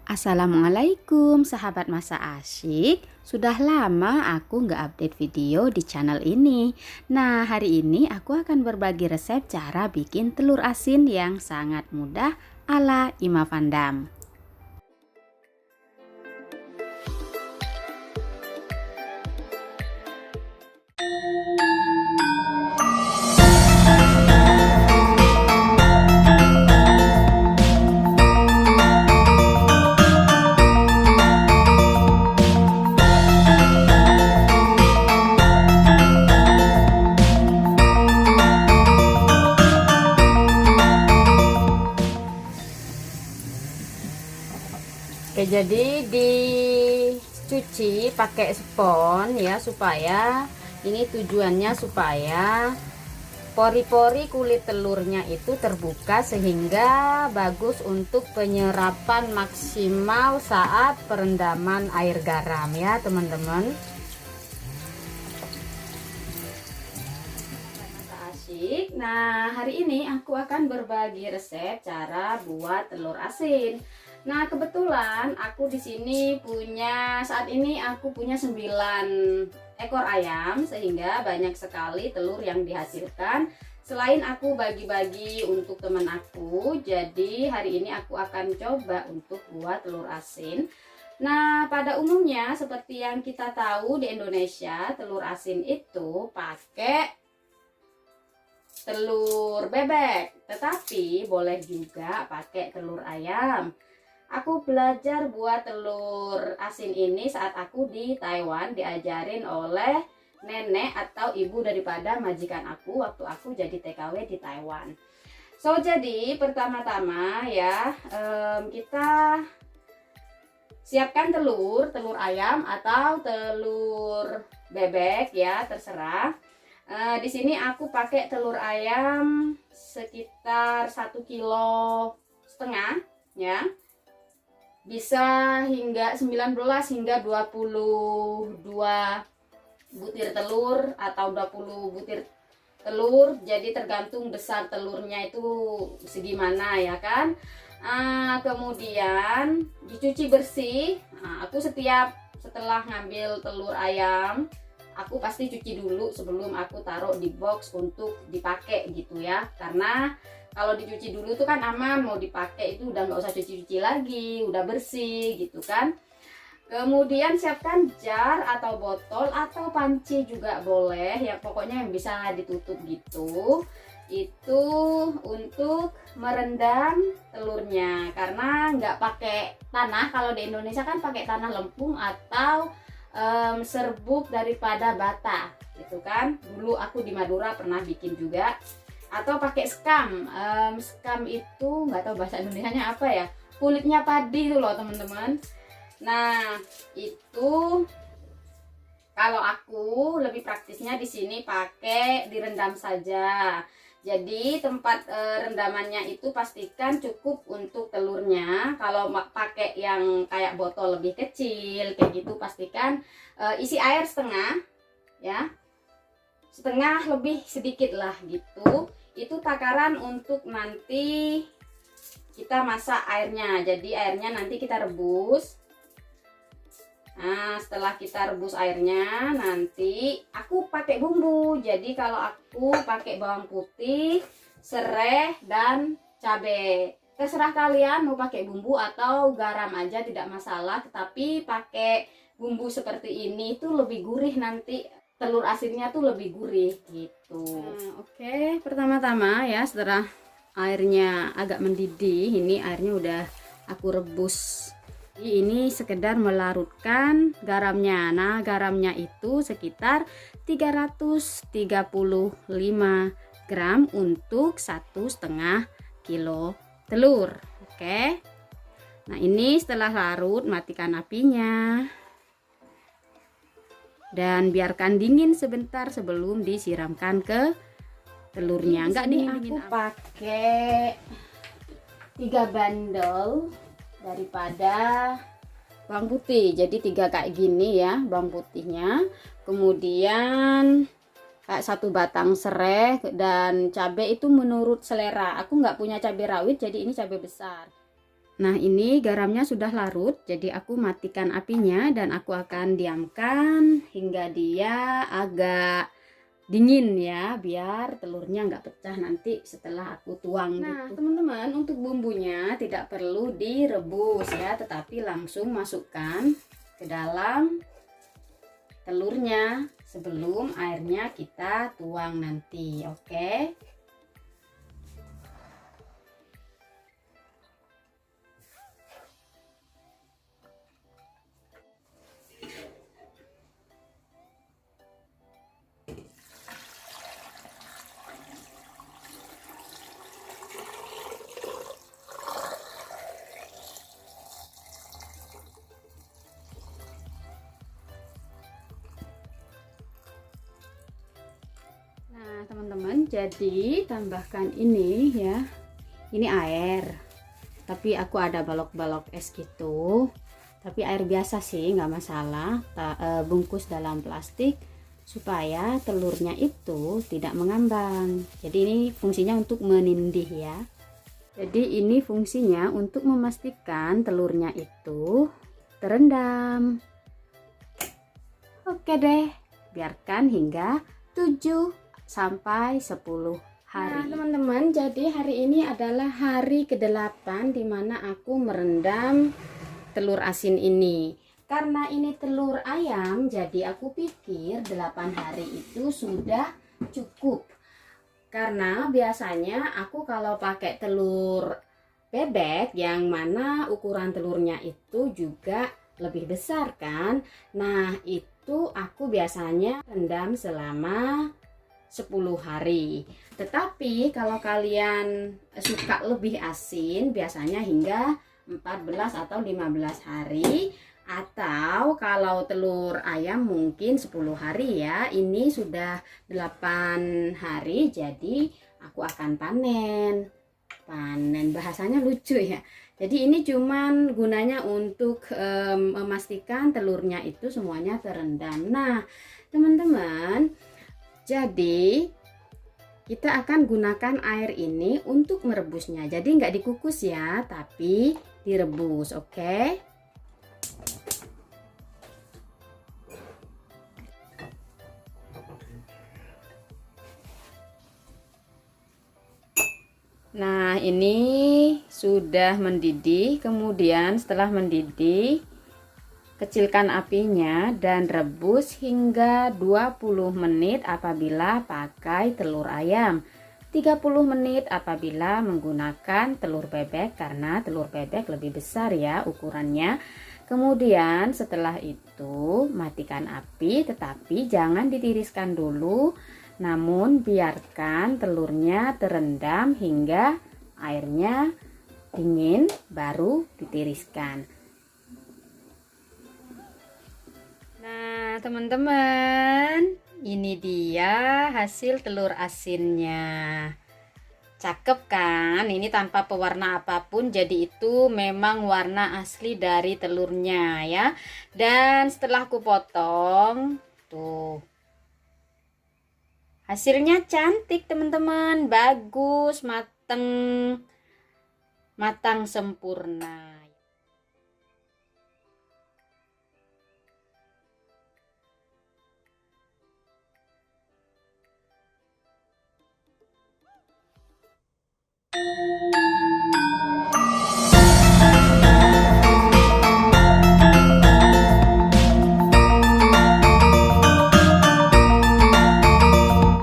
Assalamualaikum sahabat masa asyik. Sudah lama aku nggak update video di channel ini. Nah, hari ini aku akan berbagi resep cara bikin telur asin yang sangat mudah ala Ima Vandam. Oke, jadi dicuci pakai spons ya, supaya ini tujuannya supaya pori-pori kulit telurnya itu terbuka sehingga bagus untuk penyerapan maksimal saat perendaman air garam ya teman-teman. Asyik. Nah, hari ini aku akan berbagi resep cara buat telur asin. Nah, kebetulan aku di sini saat ini aku punya 9 ekor ayam, sehingga banyak sekali telur yang dihasilkan. Selain aku bagi-bagi untuk teman aku, jadi hari ini aku akan coba untuk buat telur asin. Nah, pada umumnya seperti yang kita tahu di Indonesia, telur asin itu pakai telur bebek, tetapi boleh juga pakai telur ayam. Aku belajar buat telur asin ini saat aku di Taiwan, diajarin oleh nenek atau ibu daripada majikan aku waktu aku jadi TKW di Taiwan. So, jadi pertama-tama ya, kita siapkan telur ayam atau telur bebek ya, terserah. Di sini aku pakai telur ayam sekitar 1,5 kilo ya. Bisa hingga 19 hingga 22 butir telur atau 20 butir telur, jadi tergantung besar telurnya itu segimana ya kan. Kemudian dicuci bersih. Aku setelah ngambil telur ayam, aku pasti cuci dulu sebelum aku taruh di box untuk dipakai gitu ya, karena kalau dicuci dulu tuh kan aman, mau dipakai itu udah nggak usah cuci-cuci lagi, udah bersih gitu kan. Kemudian siapkan jar atau botol atau panci juga boleh ya, pokoknya yang bisa ditutup gitu. Itu untuk merendam telurnya, karena nggak pakai tanah. Kalau di Indonesia kan pakai tanah lempung atau serbuk daripada bata gitu kan. Dulu aku di Madura pernah bikin juga, atau pakai skam. Skam itu nggak tahu bahasa Indonesianya apa ya, kulitnya padi itu loh teman-teman. Nah, itu kalau aku lebih praktisnya di sini pakai direndam saja. Jadi tempat rendamannya itu pastikan cukup untuk telurnya. Kalau pakai yang kayak botol lebih kecil kayak gitu, pastikan isi air setengah ya, setengah lebih sedikit lah gitu. Itu takaran untuk nanti kita masak airnya. Jadi airnya nanti kita rebus. Nah, setelah kita rebus airnya, nanti aku pakai bumbu. Jadi kalau aku pakai bawang putih, serai, dan cabai. Terserah kalian mau pakai bumbu atau garam aja, tidak masalah. Tetapi pakai bumbu seperti ini tuh lebih gurih, nanti telur asinnya tuh lebih gurih gitu. Oke, pertama-tama ya, setelah airnya agak mendidih, ini airnya udah aku rebus. Ini sekedar melarutkan garamnya. Nah, garamnya itu sekitar 335 gram untuk 1,5 kilo telur. Oke. Nah, ini setelah larut, matikan apinya dan biarkan dingin sebentar sebelum disiramkan ke telurnya. Enggak dingin, aku pakai 3 bandel daripada bawang putih, jadi 3 kayak gini ya bawang putihnya. Kemudian kayak 1 batang serai, dan cabai itu menurut selera. Aku nggak punya cabai rawit, jadi ini cabai besar. Nah, ini garamnya sudah larut, jadi aku matikan apinya dan aku akan diamkan hingga dia agak dingin ya, biar telurnya nggak pecah nanti setelah aku tuang. Nah, gitu teman-teman, untuk bumbunya tidak perlu direbus ya, tetapi langsung masukkan ke dalam telurnya sebelum airnya kita tuang nanti. Oke. Nah, teman-teman, jadi tambahkan ini ya. Ini air. Tapi aku ada balok-balok es gitu. Tapi air biasa sih, nggak masalah. Bungkus dalam plastik supaya telurnya itu tidak mengambang. Jadi ini fungsinya untuk menindih ya. Jadi ini fungsinya untuk memastikan telurnya itu terendam. Oke deh, biarkan hingga 7 sampai 10 hari. Nah, teman-teman, jadi hari ini adalah hari ke-8 dimana aku merendam telur asin ini. Karena ini telur ayam, jadi aku pikir 8 hari itu sudah cukup. Karena biasanya aku kalau pakai telur bebek yang mana ukuran telurnya itu juga lebih besar kan. Nah, itu aku biasanya rendam selama 10 hari. Tetapi kalau kalian suka lebih asin, biasanya hingga 14 atau 15 hari. Atau kalau telur ayam mungkin 10 hari ya. Ini sudah 8 hari, jadi aku akan panen. Bahasanya lucu ya. Jadi ini cuman gunanya untuk memastikan telurnya itu semuanya terendam. Nah, teman-teman, jadi kita akan gunakan air ini untuk merebusnya. Jadi nggak dikukus ya, tapi direbus, oke? Nah, ini sudah mendidih. Kemudian setelah mendidih, kecilkan apinya dan rebus hingga 20 menit apabila pakai telur ayam. 30 menit apabila menggunakan telur bebek, karena telur bebek lebih besar ya ukurannya. Kemudian setelah itu matikan api, tetapi jangan ditiriskan dulu, namun biarkan telurnya terendam hingga airnya dingin baru ditiriskan. Nah, teman-teman, ini dia hasil telur asinnya. Cakep kan? Ini tanpa pewarna apapun, jadi itu memang warna asli dari telurnya ya. Dan setelah aku potong, tuh. Hasilnya cantik, teman-teman. Bagus, mateng sempurna.